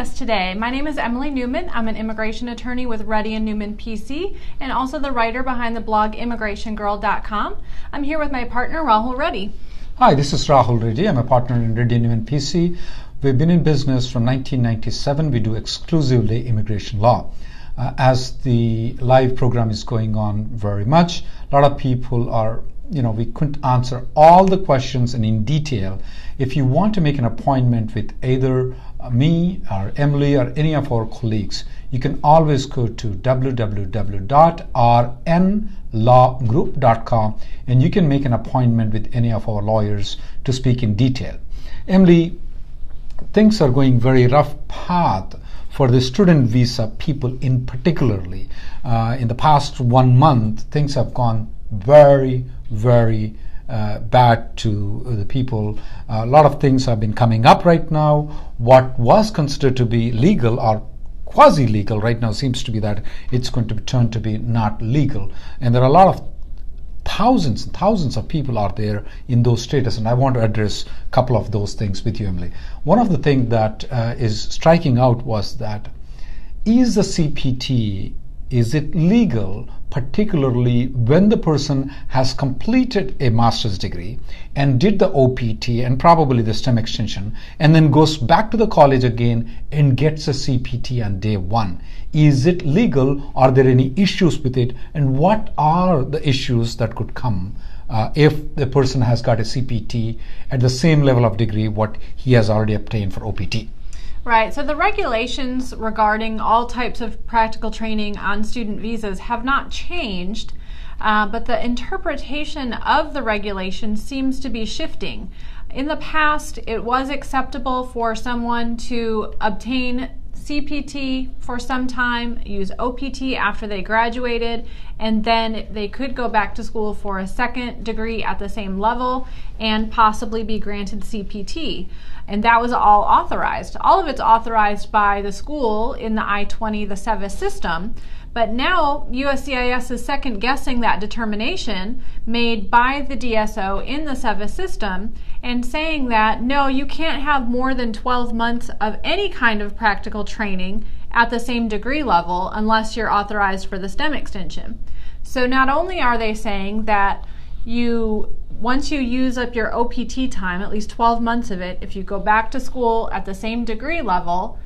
us today. My name is Emily Newman. I'm an immigration attorney with Reddy & Newman PC and also the writer behind the blog immigrationgirl.com. I'm here with my partner, Rahul Reddy. Hi, this is Rahul Reddy. I'm a partner in Reddy & Newman PC. We've been in business from 1997. We do exclusively immigration law. As the live program is going on very much, a lot of people are, we couldn't answer all the questions and in detail. If you want to make an appointment with either me or Emily or any of our colleagues, you can always go to www.rnlawgroup.com and you can make an appointment with any of our lawyers to speak in detail. Emily, things are going very rough path for the student visa people in particularly. In the past 1 month, things have gone very bad to the people. A lot of things have been coming up right now. What was considered to be legal or quasi-legal right now seems to be that it's going to turn to be not legal. And there are a lot of thousands and thousands of people out there in those status, and I want to address a couple of those things with you, Emily. One of the things that is striking out was that is the CPT, is it legal, particularly when the person has completed a master's degree and did the OPT and probably the STEM extension and then goes back to the college again and gets a CPT on day one? Is it legal? Are there any issues with it? And what are the issues that could come if the person has got a CPT at the same level of degree what he has already obtained for OPT? Right, so the regulations regarding all types of practical training on student visas have not changed, but the interpretation of the regulation seems to be shifting. In the past, it was acceptable for someone to obtain CPT for some time, use OPT after they graduated, and then they could go back to school for a second degree at the same level and possibly be granted CPT. And that was all authorized. All of it's authorized by the school in the I-20, the SEVIS system. But now USCIS is second guessing that determination made by the DSO in the SEVIS system and saying that no, you can't have more than 12 months of any kind of practical training at the same degree level unless you're authorized for the STEM extension. So not only are they saying that once you use up your OPT time, at least 12 months of it, if you go back to school at the same degree level,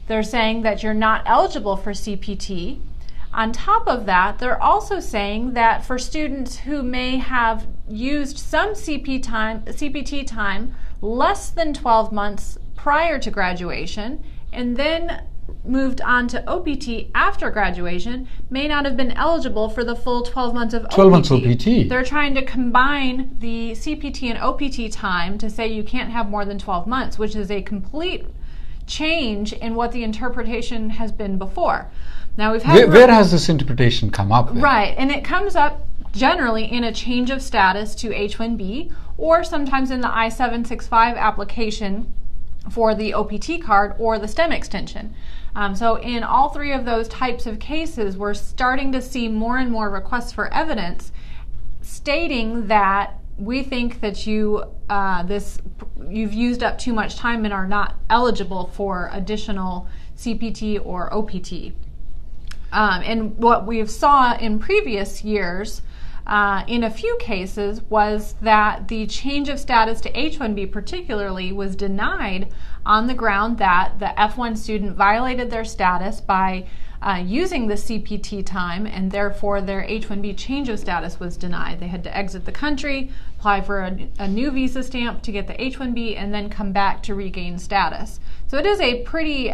they're saying that you're not eligible for CPT. On top of that, they're also saying that for students who may have used some CPT time less than 12 months prior to graduation and then moved on to OPT after graduation may not have been eligible for the full 12 months of 12 months OPT. They're trying to combine the CPT and OPT time to say you can't have more than 12 months, which is a complete change in what the interpretation has been before. Now we've had where has this interpretation come up with? Right, and it comes up generally in a change of status to H-1B or sometimes in the I-765 application for the OPT card or the STEM extension. So in all three of those types of cases, we're starting to see more and more requests for evidence stating that we think that you've used up too much time and are not eligible for additional CPT or OPT. And what we saw in previous years in a few cases was that the change of status to H-1B particularly was denied on the ground that the F-1 student violated their status by using the CPT time, and therefore their H-1B change of status was denied. They had to exit the country, apply for a new visa stamp to get the H-1B, and then come back to regain status. So it is a pretty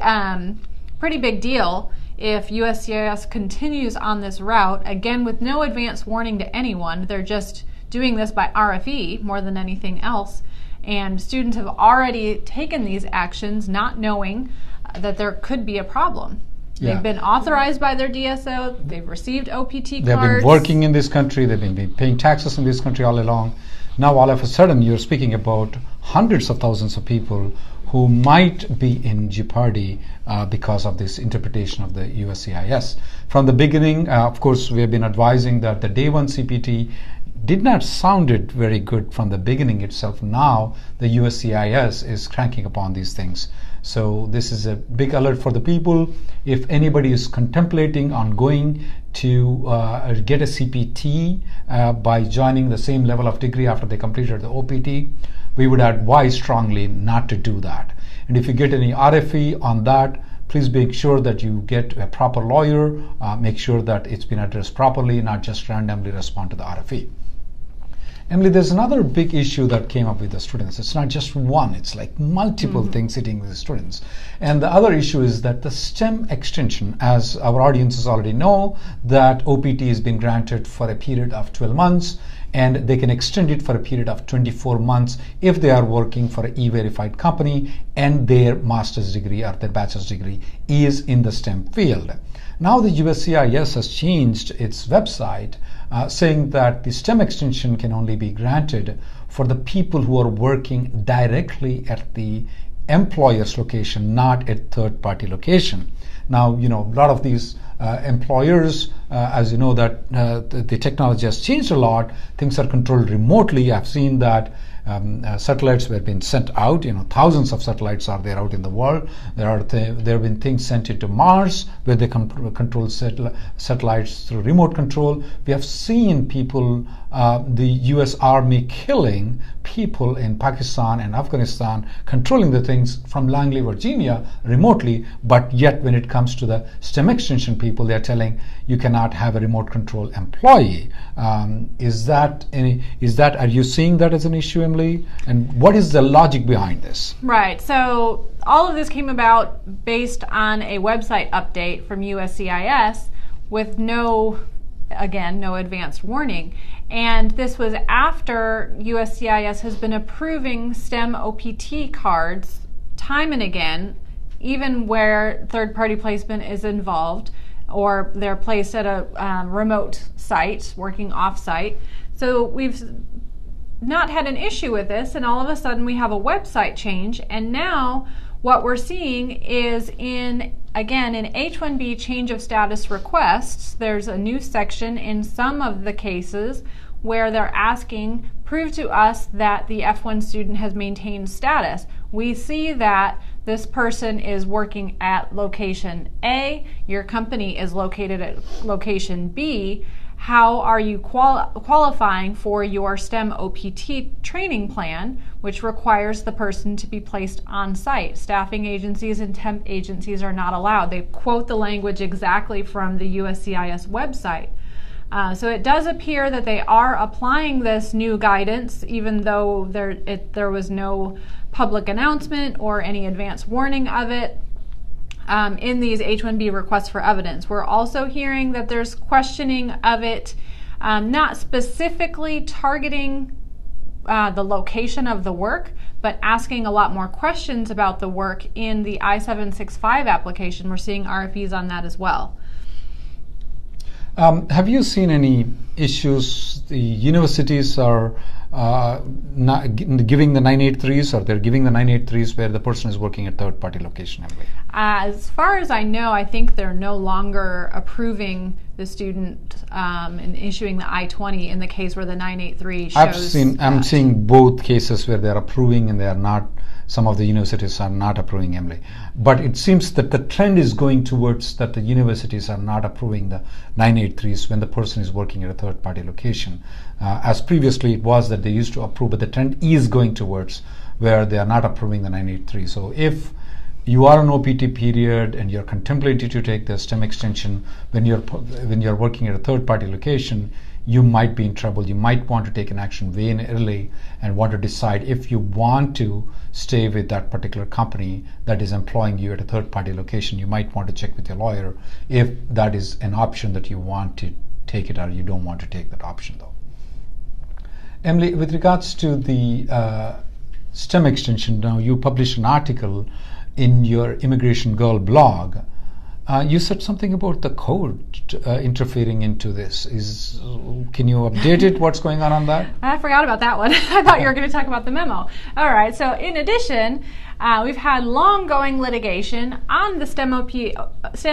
big deal if USCIS continues on this route, again with no advance warning to anyone. They're just doing this by RFE more than anything else, and students have already taken these actions not knowing that there could be a problem. Yeah. They've been authorized by their DSO, they've received OPT cards. They've been working in this country, they've been paying taxes in this country all along. Now all of a sudden you're speaking about hundreds of thousands of people who might be in jeopardy because of this interpretation of the USCIS. From the beginning, of course, we have been advising that the day one CPT did not sounded very good from the beginning itself. Now the USCIS is cranking upon these things. So this is a big alert for the people. If anybody is contemplating on going to get a CPT by joining the same level of degree after they completed the OPT, we would advise strongly not to do that. And if you get any RFE on that, please make sure that you get a proper lawyer, make sure that it's been addressed properly, not just randomly respond to the RFE. Emily, there's another big issue that came up with the students. It's not just one, it's like multiple things hitting with the students. And the other issue is that the STEM extension, as our audiences already know, that OPT has been granted for a period of 12 months, and they can extend it for a period of 24 months if they are working for an E-verified company and their master's degree or their bachelor's degree is in the STEM field. Now the USCIS has changed its website saying that the STEM extension can only be granted for the people who are working directly at the employer's location, not at third-party location. Now, a lot of these employers, as you know, that the technology has changed a lot. Things are controlled remotely. I've seen that satellites were being sent out. Thousands of satellites are there out in the world. There have been things sent into Mars where they control satellites through remote control. We have seen people, the U.S. Army killing people in Pakistan and Afghanistan, controlling the things from Langley, Virginia, remotely. But yet, when it comes to the STEM extension people, they are telling you cannot have a remote control employee. Are you seeing that as an issue, Emily? And what is the logic behind this? Right. So all of this came about based on a website update from USCIS with no advanced warning. And this was after USCIS has been approving STEM OPT cards time and again, even where third-party placement is involved or they're placed at a remote site, working off-site. So we've not had an issue with this, and all of a sudden we have a website change, and now what we're seeing is in H-1B change of status requests, there's a new section in some of the cases where they're asking, prove to us that the F1 student has maintained status. We see that this person is working at location A, your company is located at location B. How are you qualifying for your STEM OPT training plan, which requires the person to be placed on site? Staffing agencies and temp agencies are not allowed. They quote the language exactly from the USCIS website. So it does appear that they are applying this new guidance, even though there was no public announcement or any advance warning of it. In these H-1B requests for evidence. We're also hearing that there's questioning of it, not specifically targeting the location of the work, but asking a lot more questions about the work in the I-765 application. We're seeing RFEs on that as well. Have you seen any issues? The universities are not giving the 983s, or they're giving the 983s where the person is working at third-party location, Emily? As far as I know, I think they're no longer approving the student and issuing the I-20 in the case where the 983 shows. I'm seeing both cases where they're approving and they are not. Some of the universities are not approving, Emily. But it seems that the trend is going towards that the universities are not approving the 983s when the person is working at a third-party location. As previously it was that they used to approve, but the trend is going towards where they are not approving the 983. So if you are on OPT period and you're contemplating to take the STEM extension when you're working at a third-party location, you might be in trouble. You might want to take an action way in early and want to decide if you want to stay with that particular company that is employing you at a third-party location. You might want to check with your lawyer if that is an option that you want to take it or you don't want to take that option, though. Emily, with regards to the STEM extension, now you published an article in your Immigration Girl blog. You said something about the code interfering into this. Can you update it? What's going on that? I forgot about that one. I thought you were going to talk about the memo. All right. So in addition, we've had long-going litigation on the STEM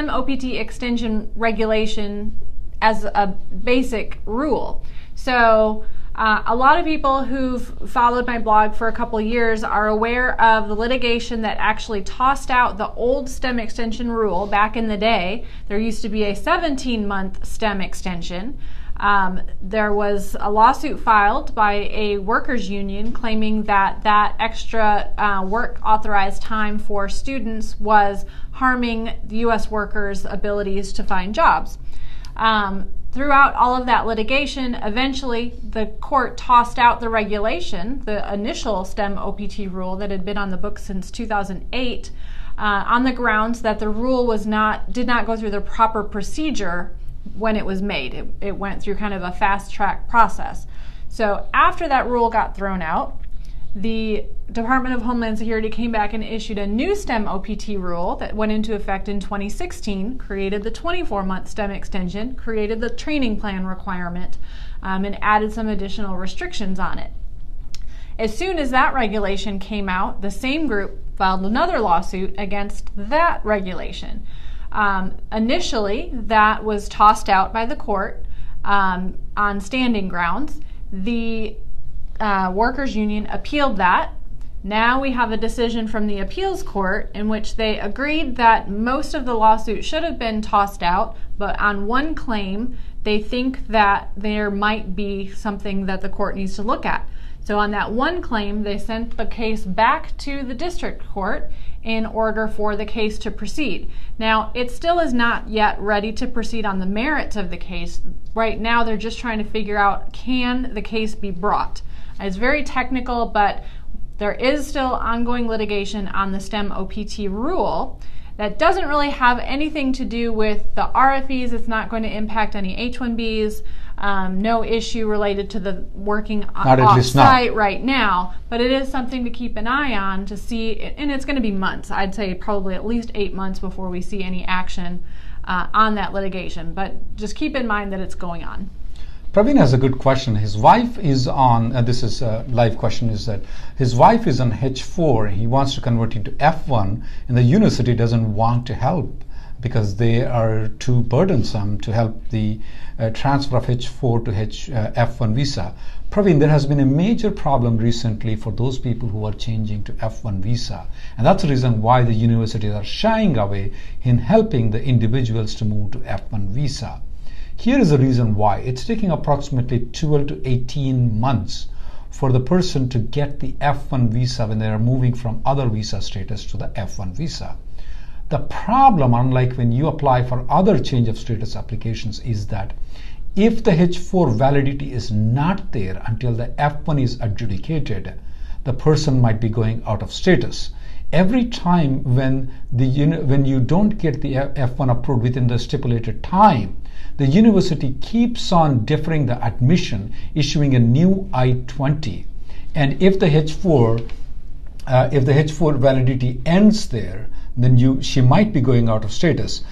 OPT extension regulation as a basic rule. So A lot of people who've followed my blog for a couple years are aware of the litigation that actually tossed out the old STEM extension rule back in the day. There used to be a 17-month STEM extension. There was a lawsuit filed by a workers' union claiming that that extra work authorized time for students was harming the U.S. workers' abilities to find jobs. Throughout all of that litigation, eventually the court tossed out the regulation, the initial STEM OPT rule that had been on the books since 2008, on the grounds that the rule did not go through the proper procedure when it was made. It went through kind of a fast-track process. So after that rule got thrown out, the Department of Homeland Security came back and issued a new STEM OPT rule that went into effect in 2016, created the 24-month STEM extension, created the training plan requirement, and added some additional restrictions on it. As soon as that regulation came out, the same group filed another lawsuit against that regulation. Initially, that was tossed out by the court on standing grounds. The workers' union appealed that. Now we have a decision from the appeals court in which they agreed that most of the lawsuit should have been tossed out, but on one claim, they think that there might be something that the court needs to look at. So on that one claim, they sent the case back to the district court in order for the case to proceed. Now, it still is not yet ready to proceed on the merits of the case. Right now, they're just trying to figure out, can the case be brought? It's very technical, but there is still ongoing litigation on the STEM OPT rule that doesn't really have anything to do with the RFEs. It's not going to impact any H-1Bs. No issue related to the working off-site right now, but it is something to keep an eye on to see, and it's going to be months. I'd say probably at least 8 months before we see any action on that litigation, but just keep in mind that it's going on. Praveen has a good question. His wife is on, this is a live question, is that his wife is on H4. He wants to convert it to F1, and the university doesn't want to help because they are too burdensome to help the transfer of H4 to F1 visa. Praveen, there has been a major problem recently for those people who are changing to F1 visa, and that's the reason why the universities are shying away in helping the individuals to move to F1 visa. Here is the reason why. It's taking approximately 12 to 18 months for the person to get the F1 visa when they are moving from other visa status to the F1 visa. The problem, unlike when you apply for other change of status applications, is that if the H4 validity is not there until the F1 is adjudicated, the person might be going out of status. Every time when you don't get the F1 approved within the stipulated time, the university keeps on deferring the admission, issuing a new I-20. And if the H4 validity ends there, then she might be going out of status.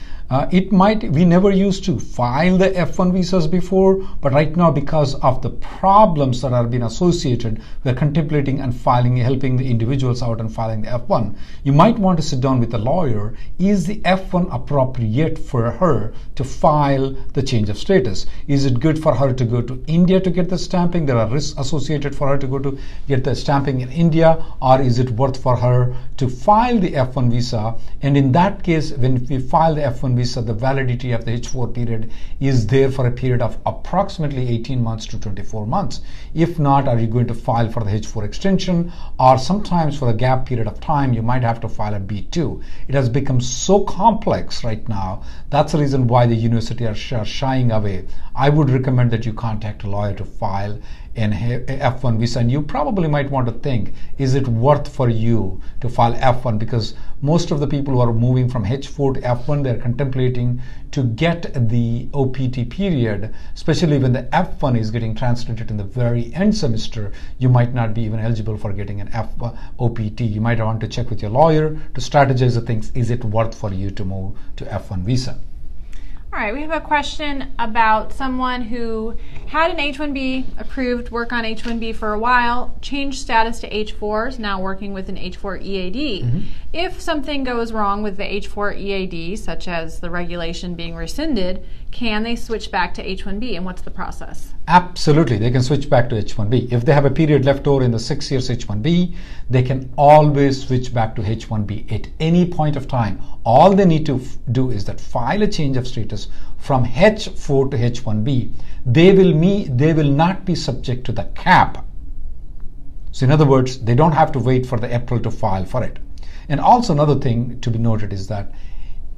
We never used to file the F1 visas before, but right now, because of the problems that are being associated, we're contemplating and helping the individuals out and filing the F1. You might want to sit down with a lawyer. Is the F1 appropriate for her to file the change of status? Is it good for her to go to India to get the stamping? There are risks associated for her to go to get the stamping in India, or is it worth for her to file the F1 visa? And in that case, when we file the F1 visa, the validity of the H4 period is there for a period of approximately 18 months to 24 months. If not, are you going to file for the H4 extension, or sometimes for a gap period of time you might have to file a B2. It has become so complex right now. That's the reason why the university are shying away. I would recommend that you contact a lawyer to file an F1 visa, and you probably might want to think, is it worth for you to file F1? Because most of the people who are moving from H4 to F1, they're contemplating to get the OPT period, especially when the F1 is getting translated in the very end semester. You might not be even eligible for getting an F1 OPT. You might want to check with your lawyer to strategize the things. Is it worth for you to move to F1 visa? All right, we have a question about someone who had an H-1B approved, work on H-1B for a while, changed status to H-4, is now working with an H-4 EAD. Mm-hmm. If something goes wrong with the H-4 EAD, such as the regulation being rescinded, can they switch back to H-1B, and what's the process? Absolutely, they can switch back to H-1B. If they have a period left over in the 6 years H-1B, they can always switch back to H-1B at any point of time. All they need to do is that file a change of status from H-4 to H-1B. They will not be subject to the cap. So in other words, they don't have to wait for the April to file for it. And also another thing to be noted is that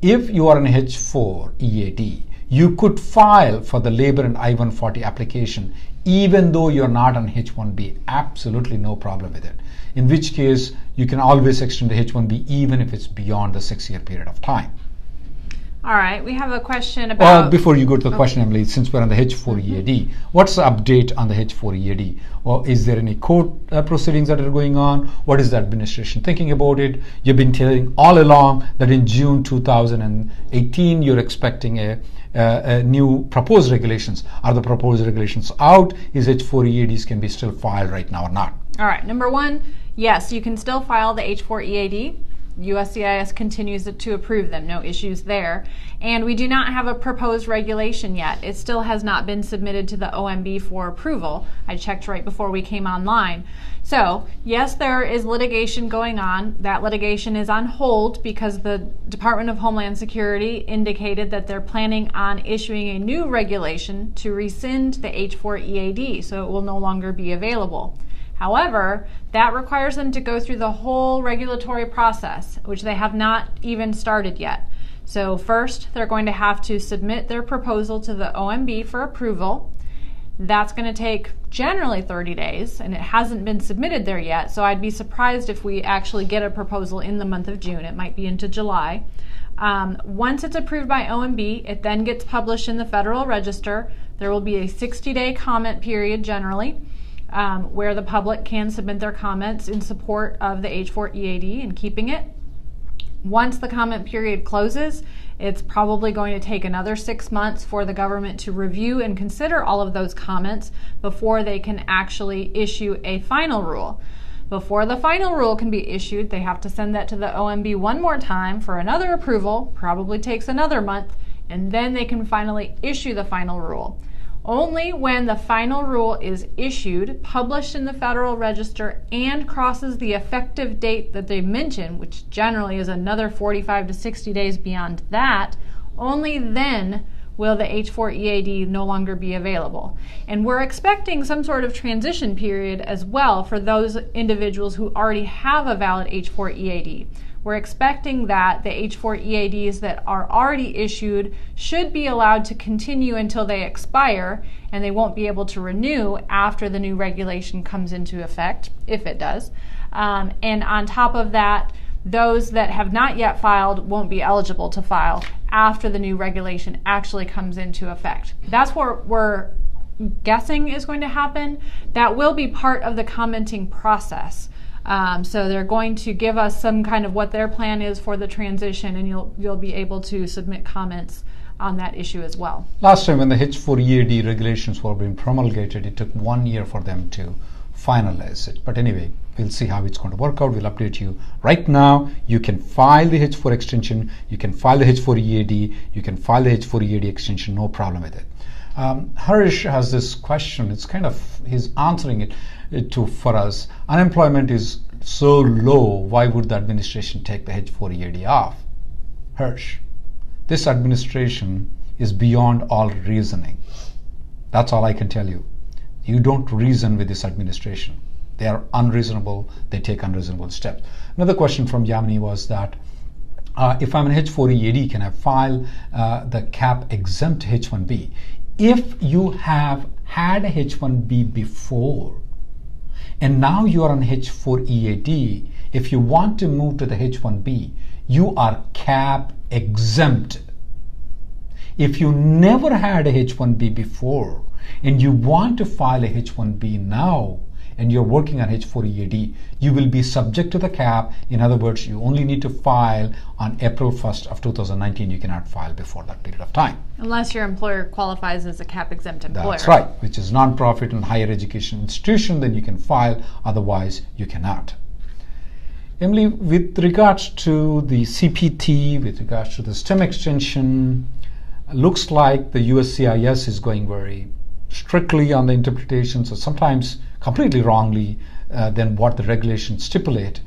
if you are an H-4 EAD, you could file for the labor and I-140 application even though you're not on H-1B. Absolutely no problem with it. In which case, you can always extend the H-1B even if it's beyond the 6-year period of time. All right, we have a question about... Well, before you go to the question, Emily, since we're on the H-4 EAD, what's the update on the H-4 EAD? Or is there any court proceedings that are going on? What is the administration thinking about it? You've been telling all along that in June 2018, you're expecting a new proposed regulations. Are the proposed regulations out? Is H-4 EADs can be still filed right now or not? All right, number one, yes, you can still file the H-4 EAD. USCIS continues to approve them, no issues there. And we do not have a proposed regulation yet. It still has not been submitted to the OMB for approval. I checked right before we came online. So, yes, there is litigation going on. That litigation is on hold because the Department of Homeland Security indicated that they're planning on issuing a new regulation to rescind the H-4 EAD, so it will no longer be available. However, that requires them to go through the whole regulatory process, which they have not even started yet. So first, they're going to have to submit their proposal to the OMB for approval. That's going to take generally 30 days, and it hasn't been submitted there yet, so I'd be surprised if we actually get a proposal in the month of June. It might be into July. Once it's approved by OMB, it then gets published in the Federal Register. There will be a 60-day comment period generally, where the public can submit their comments in support of the H-4 EAD and keeping it. Once the comment period closes, it's probably going to take another 6 months for the government to review and consider all of those comments before they can actually issue a final rule. Before the final rule can be issued, they have to send that to the OMB one more time for another approval, probably takes another month, and then they can finally issue the final rule. Only when the final rule is issued, published in the Federal Register, and crosses the effective date that they mention, which generally is another 45 to 60 days beyond that, only then will the H-4 EAD no longer be available. And we're expecting some sort of transition period as well for those individuals who already have a valid H-4 EAD. We're expecting that the H-4 EADs that are already issued should be allowed to continue until they expire, and they won't be able to renew after the new regulation comes into effect, if it does. And on top of that, those that have not yet filed won't be eligible to file after the new regulation actually comes into effect. That's what we're guessing is going to happen. That will be part of the commenting process. So they're going to give us some kind of what their plan is for the transition, and you'll be able to submit comments on that issue as well. Last time when the H-4 EAD regulations were being promulgated, it took 1 year for them to finalize it. But anyway, we'll see how it's going to work out. We'll update you. Right now, you can file the H-4 extension, you can file the H-4 EAD, you can file the H-4 EAD extension, no problem with it. Harish has this question. It's kind of, he's answering it for us. Unemployment is so low, why would the administration take the H-4 EAD off? Hirsch, this administration is beyond all reasoning. That's all I can tell you. You don't reason with this administration. They are unreasonable. They take unreasonable steps. Another question from Yamini was that if I'm an H-4 EAD, can I file the Cap-exempt H-1B? If you have had a H-1B before and now you are on H-4 EAD, if you want to move to the H-1B, you are Cap-exempt. If you never had a H-1B before and you want to file a H-1B now and you're working on H-4EAD, you will be subject to the cap. In other words, you only need to file on April 1st of 2019. You cannot file before that period of time. Unless your employer qualifies as a cap-exempt employer. That's right, which is non-profit and higher education institution, then you can file, otherwise you cannot. Emily, with regards to the CPT, with regards to the STEM extension, looks like the USCIS is going very strictly on the interpretations, or sometimes completely wrongly than what the regulations stipulate.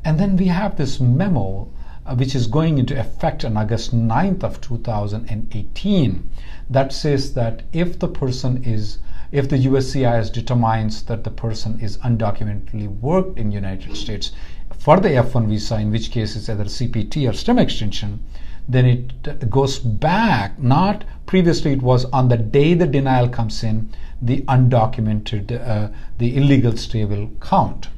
And then we have this memo which is going into effect on August 9th of 2018 that says that if the USCIS determines that the person is undocumentedly worked in the United States for the F1 visa, in which case it's either CPT or STEM extension, then it goes back, not previously it was on the day the denial comes in, the undocumented, the illegal stay will count.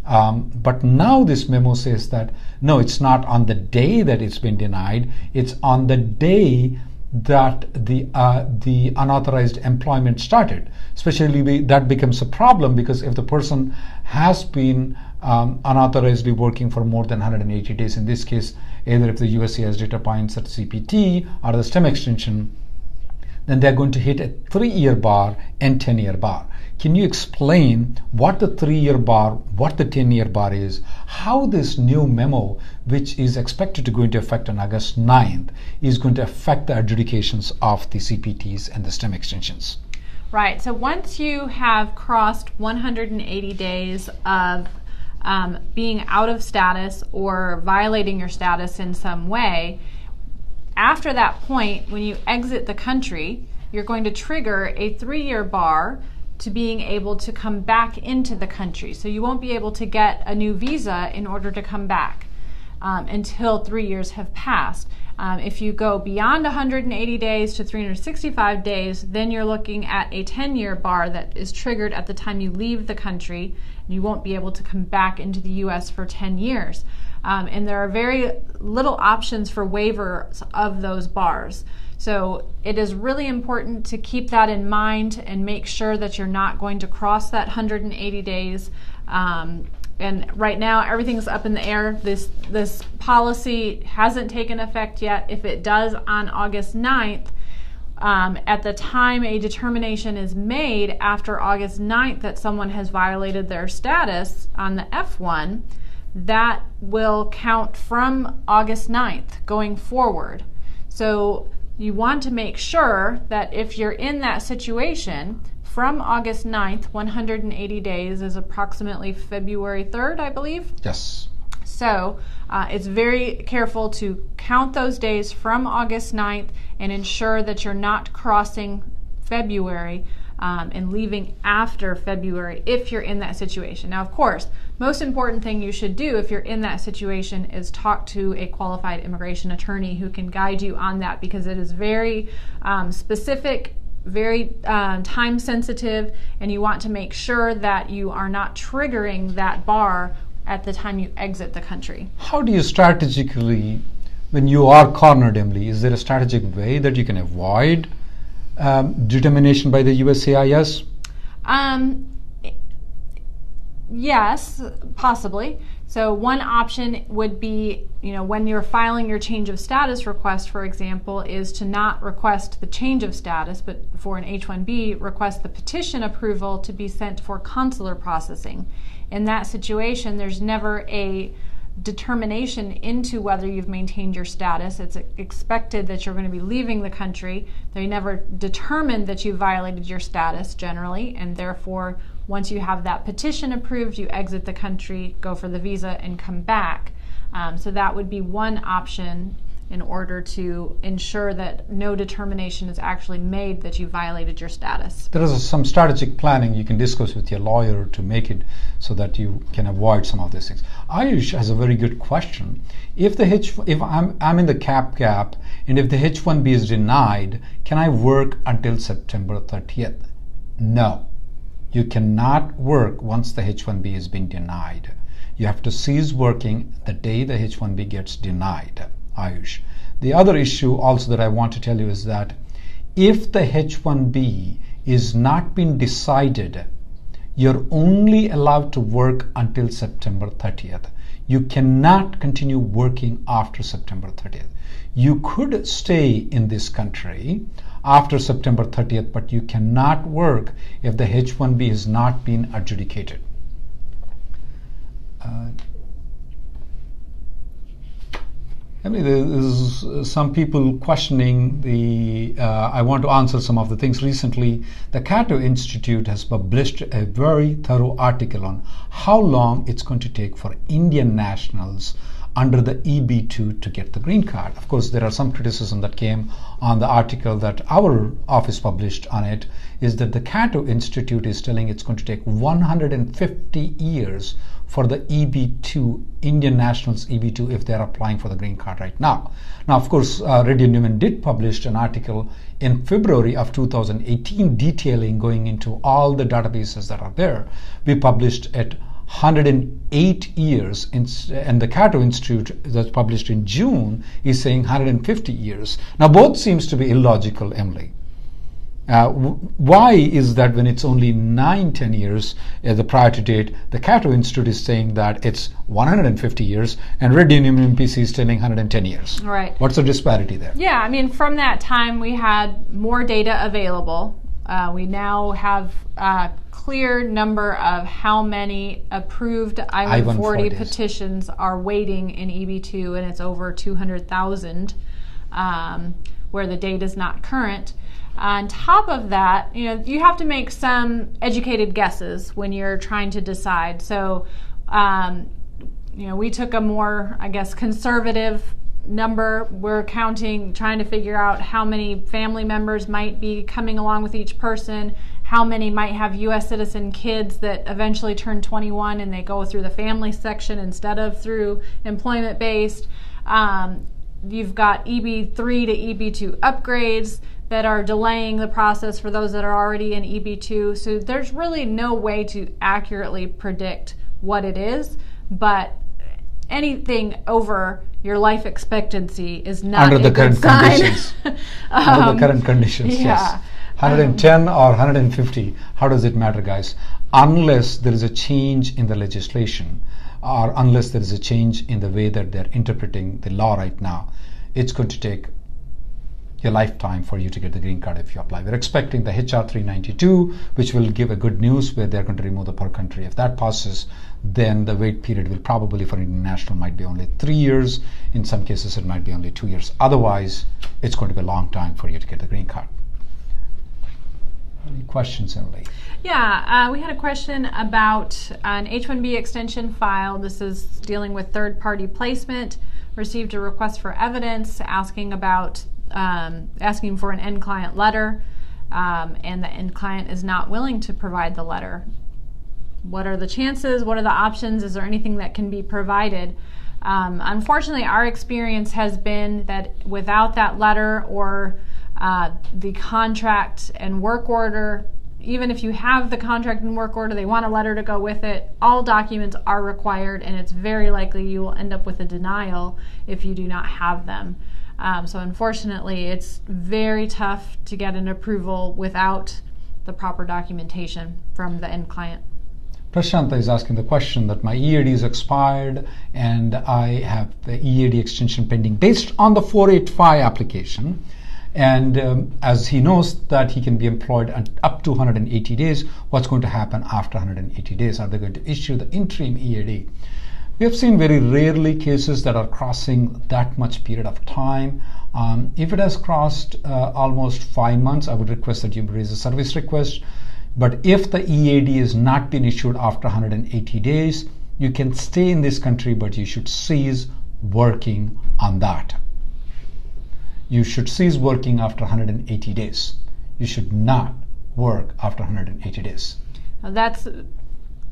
But now this memo says that, no, it's not on the day that it's been denied, it's on the day that the unauthorized employment started. Especially that becomes a problem because if the person has been unauthorizedly working for more than 180 days, in this case, either if the USCIS data points at CPT or the STEM extension, then they're going to hit a 3-year bar and 10-year bar. Can you explain what the 3-year bar, what the 10-year bar is, how this new memo, which is expected to go into effect on August 9th, is going to affect the adjudications of the CPTs and the STEM extensions? Right. So once you have crossed 180 days of being out of status or violating your status in some way, after that point, when you exit the country, you're going to trigger a 3-year bar to being able to come back into the country. So you won't be able to get a new visa in order to come back until 3 years have passed. If you go beyond 180 days to 365 days, then you're looking at a 10-year bar that is triggered at the time you leave the country. You won't be able to come back into the U.S. for 10 years. And there are very little options for waivers of those bars. So it is really important to keep that in mind and make sure that you're not going to cross that 180 days. And right now, everything's up in the air. This policy hasn't taken effect yet. If it does on August 9th, at the time a determination is made after August 9th that someone has violated their status on the F1, that will count from August 9th going forward. So you want to make sure that if you're in that situation, from August 9th, 180 days is approximately February 3rd, I believe. Yes. So it's very careful to count those days from August 9th and ensure that you're not crossing February and leaving after February if you're in that situation. Now, of course, most important thing you should do if you're in that situation is talk to a qualified immigration attorney who can guide you on that, because it is very specific, very time sensitive, and you want to make sure that you are not triggering that bar at the time you exit the country. How do you strategically, when you are cornered, Emily, is there a strategic way that you can avoid determination by the USCIS? Yes, possibly. So one option would be, when you're filing your change of status request, for example, is to not request the change of status, but for an H-1B, request the petition approval to be sent for consular processing. In that situation, there's never a determination into whether you've maintained your status. It's expected that you're going to be leaving the country. They never determined that you violated your status generally, and therefore once you have that petition approved, you exit the country, go for the visa, and come back. So that would be one option in order to ensure that no determination is actually made that you violated your status. There is some strategic planning you can discuss with your lawyer to make it so that you can avoid some of these things. Ayush has a very good question. If I'm in the cap gap and if the H-1B is denied, can I work until September 30th? No. You cannot work once the H-1B has been denied. You have to cease working the day the H-1B gets denied, Ayush. The other issue also that I want to tell you is that if the H-1B is not been decided you're only allowed to work until September 30th. You cannot continue working after September 30th. You could stay in this country after September 30th, but you cannot work if the H-1B has not been adjudicated. There's some people questioning the, I want to answer some of the things. Recently, the Cato Institute has published a very thorough article on how long it's going to take for Indian nationals under the EB-2 to get the green card. Of course, there are some criticism that came on the article that our office published on it, is that the Cato Institute is telling it's going to take 150 years for the EB-2, Indian nationals EB-2, if they're applying for the green card right now. Now, of course, Radio Newman did publish an article in February of 2018 detailing going into all the databases that are there. We published at 108 years, and the Cato Institute that's published in June is saying 150 years. Now, both seems to be illogical, Emily. Why is that when it's only 9-10 years the prior to date, the Cato Institute is saying that it's 150 years, and Radio Newman MPC is telling 110 years? Right. What's the disparity there? Yeah, I mean, from that time we had more data available. We now have a clear number of how many approved I-140 petitions are waiting in EB-2, and it's over 200,000, where the data is not current. On top of that, you have to make some educated guesses when you're trying to decide. So, we took a more, conservative number. We're trying to figure out how many family members might be coming along with each person, how many might have U.S. citizen kids that eventually turn 21 and they go through the family section instead of through employment-based. You've got EB-3 to EB-2 upgrades that are delaying the process for those that are already in EB-2. So there's really no way to accurately predict what it is, but anything over your life expectancy is not under the current sign. Conditions. Under the current conditions, yeah. Yes. 110 or 150, how does it matter, guys? Unless there is a change in the legislation, or unless there is a change in the way that they're interpreting the law right now, it's going to take a lifetime for you to get the green card if you apply. We're expecting the HR 392, which will give a good news where they're going to remove the per country. If that passes, then the wait period will probably for international might be only 3 years. In some cases, it might be only 2 years. Otherwise, it's going to be a long time for you to get the green card. Any questions, Emily? Yeah, we had a question about an H-1B extension filed. This is dealing with third-party placement. Received a request for evidence asking for an end client letter, and the end client is not willing to provide the letter. What are the chances? What are the options? Is there anything that can be provided? Unfortunately, our experience has been that without that letter or the contract and work order, even if you have the contract and work order, they want a letter to go with it. All documents are required, and it's very likely you will end up with a denial if you do not have them. So unfortunately, it's very tough to get an approval without the proper documentation from the end client. Prashanta is asking the question that my EAD is expired and I have the EAD extension pending based on the 485 application. And as he knows that he can be employed up to 180 days, what's going to happen after 180 days? Are they going to issue the interim EAD? We have seen very rarely cases that are crossing that much period of time. If it has crossed almost 5 months, I would request that you raise a service request. But if the EAD has not been issued after 180 days, you can stay in this country, but you should cease working on that. You should cease working after 180 days. You should not work after 180 days. Now that's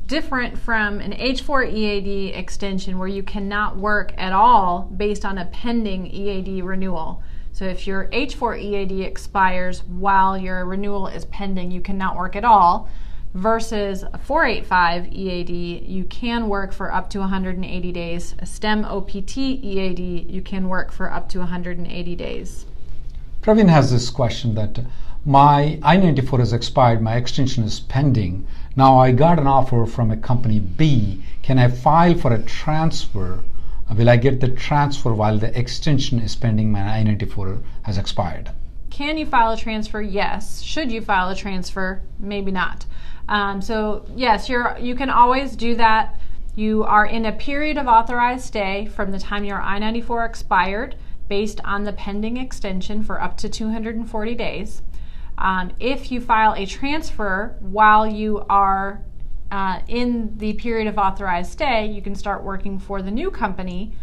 different from an H-4 EAD extension where you cannot work at all based on a pending EAD renewal. So if your H-4 EAD expires while your renewal is pending, you cannot work at all, versus a 485 EAD, you can work for up to 180 days. A STEM OPT EAD, you can work for up to 180 days. Praveen has this question that my I-94 is expired, my extension is pending. Now I got an offer from a company B. Can I file for a transfer? Will I get the transfer while the extension is pending? My I-94 has expired. Can you file a transfer? Yes. Should you file a transfer? Maybe not. So yes, you can always do that. You are in a period of authorized stay from the time your I-94 expired based on the pending extension for up to 240 days. If you file a transfer while you are in the period of authorized stay, you can start working for the new company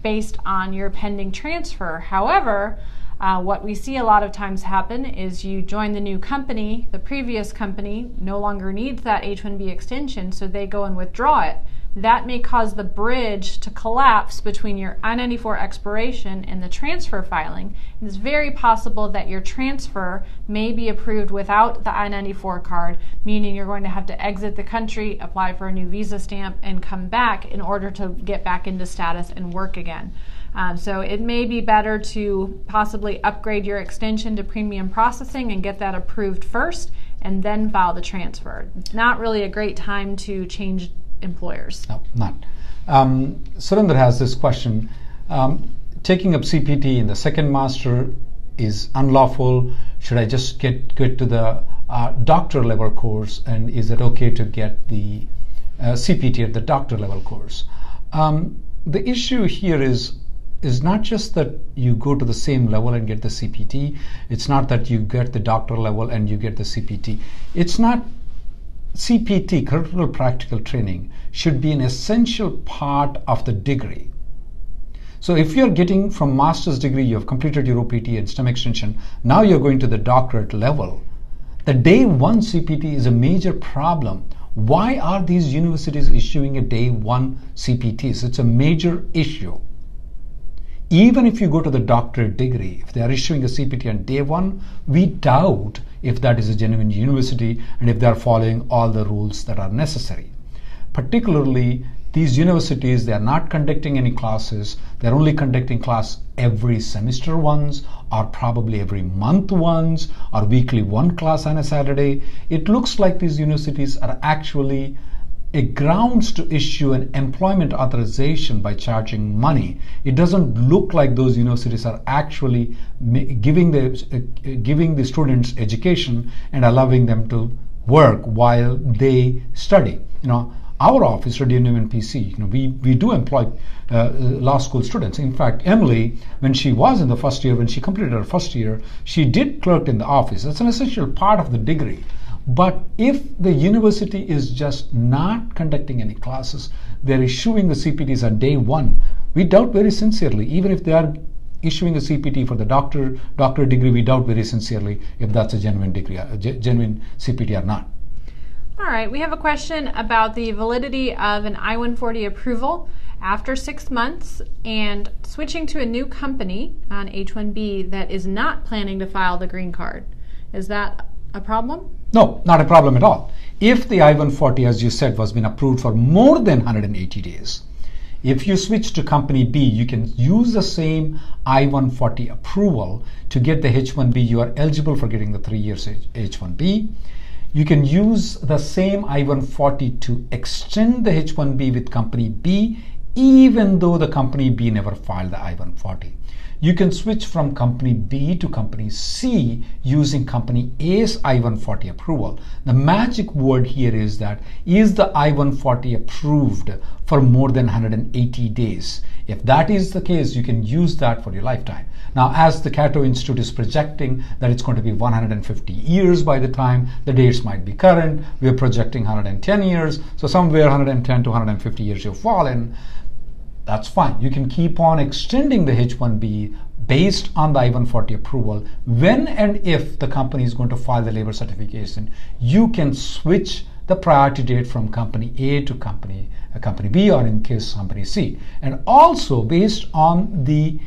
based on your pending transfer. However, what we see a lot of times happen is you join the new company, the previous company no longer needs that H-1B extension, so they go and withdraw it. That may cause the bridge to collapse between your I-94 expiration and the transfer filing. It's very possible that your transfer may be approved without the I-94 card, meaning you're going to have to exit the country, apply for a new visa stamp, and come back in order to get back into status and work again. So it may be better to possibly upgrade your extension to premium processing and get that approved first, and then file the transfer. Not really a great time to change employers. No, not. Surinder has this question. Taking up CPT in the second master is unlawful. Should I just get to the doctor level course, and is it okay to get the CPT at the doctor level course? The issue here is not just that you go to the same level and get the CPT. It's not that you get the doctor level and you get the CPT. It's not. CPT, critical practical training, should be an essential part of the degree. So if you're getting from master's degree, you have completed your OPT and STEM extension, now you're going to the doctorate level. The day one CPT is a major problem. Why are these universities issuing a day one CPT? It's a major issue. Even if you go to the doctorate degree, if they are issuing a CPT on day one, we doubt if that is a genuine university and if they are following all the rules that are necessary. Particularly, these universities, they are not conducting any classes. They're only conducting class every semester once, or probably every month once, or weekly one class on a Saturday. It looks like these universities are actually a grounds to issue an employment authorization by charging money. It doesn't look like those universities are actually giving the students education and allowing them to work while they study. Our office, Radionum PC, we do employ law school students. In fact, Emily, when she was in the first year, when she completed her first year, she did clerk in the office. That's an essential part of the degree. But if the university is just not conducting any classes, they're issuing the CPTs on day one, we doubt very sincerely, even if they are issuing a CPT for the doctorate degree, we doubt very sincerely if that's a genuine degree, genuine CPT or not. All right, we have a question about the validity of an I-140 approval after 6 months and switching to a new company on H-1B that is not planning to file the green card. Is that a problem? No, not a problem at all. If the I-140, as you said, was been approved for more than 180 days, if you switch to company B, you can use the same I-140 approval to get the H-1B. You are eligible for getting the 3 years H-1B. You can use the same I-140 to extend the H-1B with company B, even though the company B never filed the I-140. You can switch from company B to company C using company A's I-140 approval. The magic word here is that, is the I-140 approved for more than 180 days? If that is the case, you can use that for your lifetime. Now, as the Cato Institute is projecting that it's going to be 150 years by the time the dates might be current, we're projecting 110 years. So somewhere 110 to 150 years you've fallen. That's fine. You can keep on extending the H-1B based on the I-140 approval. When and if the company is going to file the labor certification, you can switch the priority date from company A to company B, or in case company C. And also based on the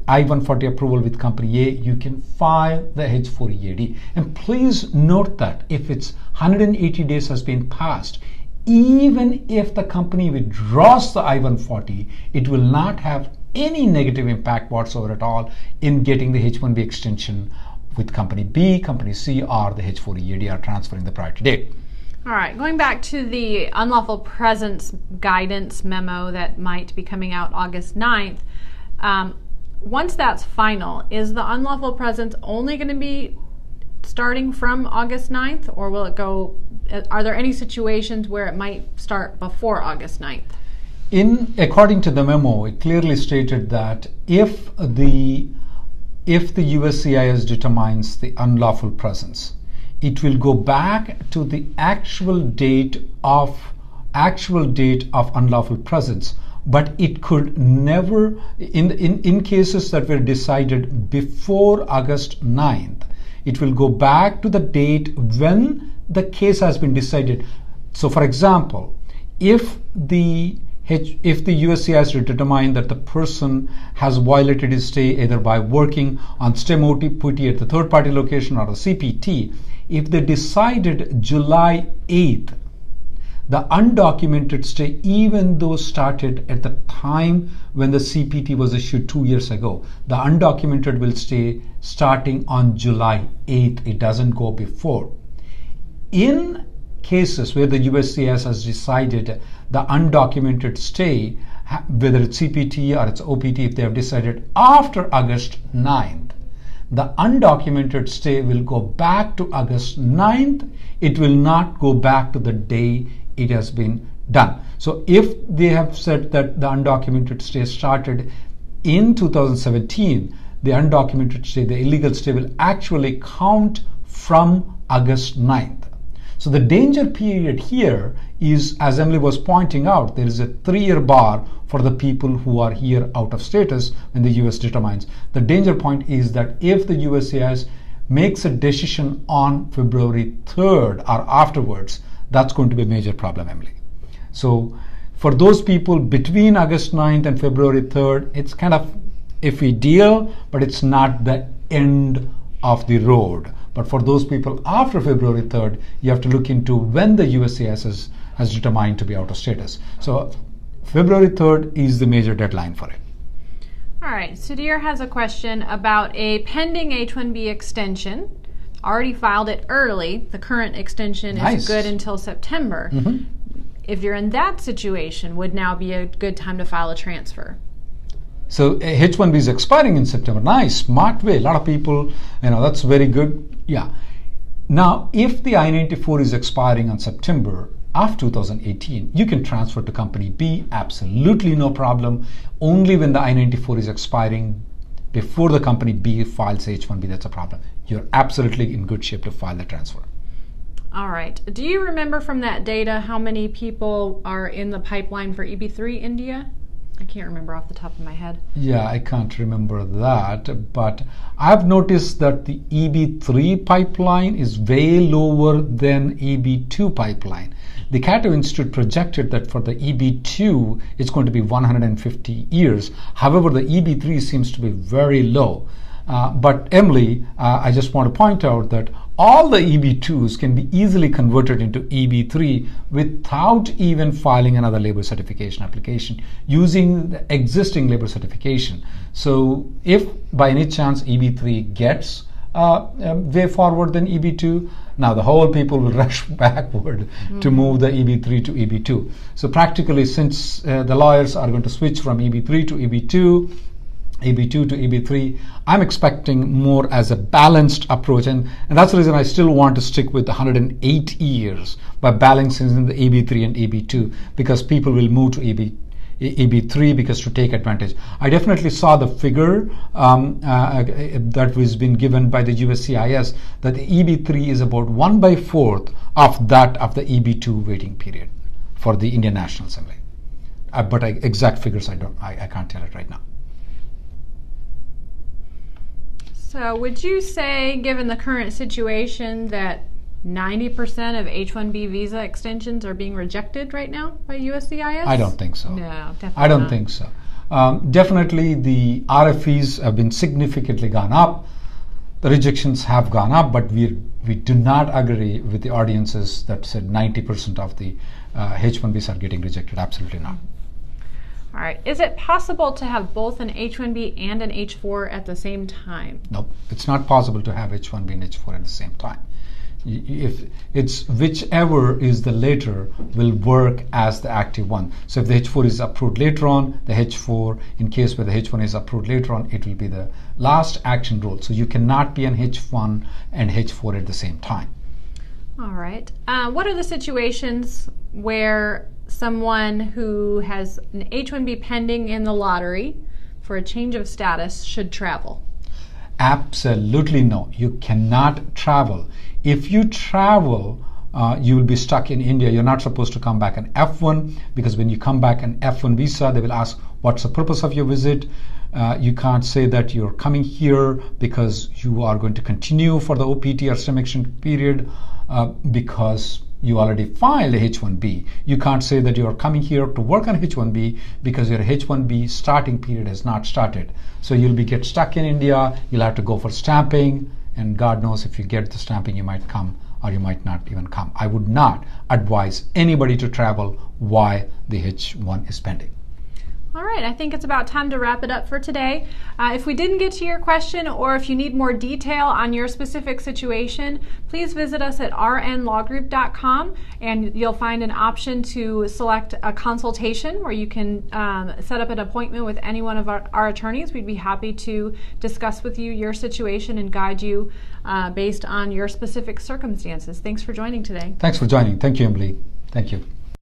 I-140 approval with company A, you can file the H-4EAD. And please note that if it's 180 days has been passed, even if the company withdraws the I-140, it will not have any negative impact whatsoever at all in getting the H-1B extension with company B, company C, or the H-4 EAD are transferring the priority date. All right, going back to the unlawful presence guidance memo that might be coming out August 9th, once that's final, is the unlawful presence only going to be starting from August 9th, or will it go, are there any situations where it might start before August 9th? According to the memo, it clearly stated that if the USCIS determines the unlawful presence, it will go back to the actual date of unlawful presence, but it could never, in cases that were decided before August 9th, it will go back to the date when the case has been decided. So, for example, if the USCIS determine that the person has violated his stay either by working on STEM OPT at the third party location or the CPT, if they decided July 8th, the undocumented stay, even though started at the time when the CPT was issued 2 years ago, the undocumented will stay starting on July 8th. It doesn't go before. In cases where the USCIS has decided the undocumented stay, whether it's CPT or it's OPT, if they have decided after August 9th, the undocumented stay will go back to August 9th. It will not go back to the day it has been done. So if they have said that the undocumented stay started in 2017, the undocumented stay, the illegal stay, will actually count from August 9th. So the danger period here is, as Emily was pointing out, there is a 3-year bar for the people who are here out of status when the US determines. The danger point is that if the USCIS makes a decision on February 3rd or afterwards, that's going to be a major problem, Emily. So for those people between August 9th and February 3rd, it's kind of iffy deal, but it's not the end of the road. But for those people after February 3rd, you have to look into when the USCIS has determined to be out of status. So February 3rd is the major deadline for it. All right, Sudhir has a question about a pending H-1B extension. Already filed it early. The current extension is good until September. Mm-hmm. If you're in that situation, would now be a good time to file a transfer? So H-1B is expiring in September. Nice, smart way. A lot of people, that's very good. Yeah. Now, if the I-94 is expiring on September of 2018, you can transfer to company B. Absolutely no problem. Only when the I-94 is expiring before the company B files H-1B, that's a problem. You're absolutely in good shape to file the transfer. All right. Do you remember from that data how many people are in the pipeline for EB3 India? I can't remember off the top of my head. Yeah, I can't remember that, but I've noticed that the EB3 pipeline is way lower than EB2 pipeline. The Cato Institute projected that for the EB2, it's going to be 150 years. However, the EB3 seems to be very low. But Emily, I just want to point out that all the EB2s can be easily converted into EB3 without even filing another labor certification application using the existing labor certification. So if by any chance EB3 gets way forward than EB2, now the whole people will rush backward to move the EB3 to EB2. So practically, since the lawyers are going to switch from EB3 to EB2, EB2 to EB3, I'm expecting more as a balanced approach, and that's the reason I still want to stick with 108 years by balancing the EB3 and EB2, because people will move to EB3 because to take advantage. I definitely saw the figure that was been given by the USCIS that the EB3 is about 1/4 of that of the EB2 waiting period for the Indian National Assembly. But exact figures I can't tell it right now. So would you say, given the current situation, that 90% of H-1B visa extensions are being rejected right now by USCIS? I don't think so. No, definitely I don't not. think so. Definitely the RFEs have been significantly gone up. The rejections have gone up, but we do not agree with the audiences that said 90% of the H-1Bs are getting rejected. Absolutely not. All right. Is it possible to have both an H-1B and an H-4 at the same time? No, it's not possible to have H-1B and H-4 at the same time. If it's whichever is the later will work as the active one. So if the H-4 is approved later on, the H-4, in case where the H-1 is approved later on, it will be the last action rule. So you cannot be an H-1 and H-4 at the same time. All right. What are the situations where someone who has an H-1B pending in the lottery for a change of status should travel? Absolutely no. You cannot travel. If you travel, you will be stuck in India. You're not supposed to come back an F1, because when you come back an F1 visa, they will ask, what's the purpose of your visit? You can't say that you're coming here because you are going to continue for the OPT or STEM action period because you already filed a H-1B. You can't say that you're coming here to work on H-1B because your H-1B starting period has not started. So you'll get stuck in India, you'll have to go for stamping, and God knows if you get the stamping, you might come or you might not even come. I would not advise anybody to travel while the H-1 is pending. All right, I think it's about time to wrap it up for today. If we didn't get to your question, or if you need more detail on your specific situation, please visit us at rnlawgroup.com, and you'll find an option to select a consultation where you can set up an appointment with any one of our attorneys. We'd be happy to discuss with you your situation and guide you based on your specific circumstances. Thanks for joining today. Thanks for joining. Thank you, Emily. Thank you.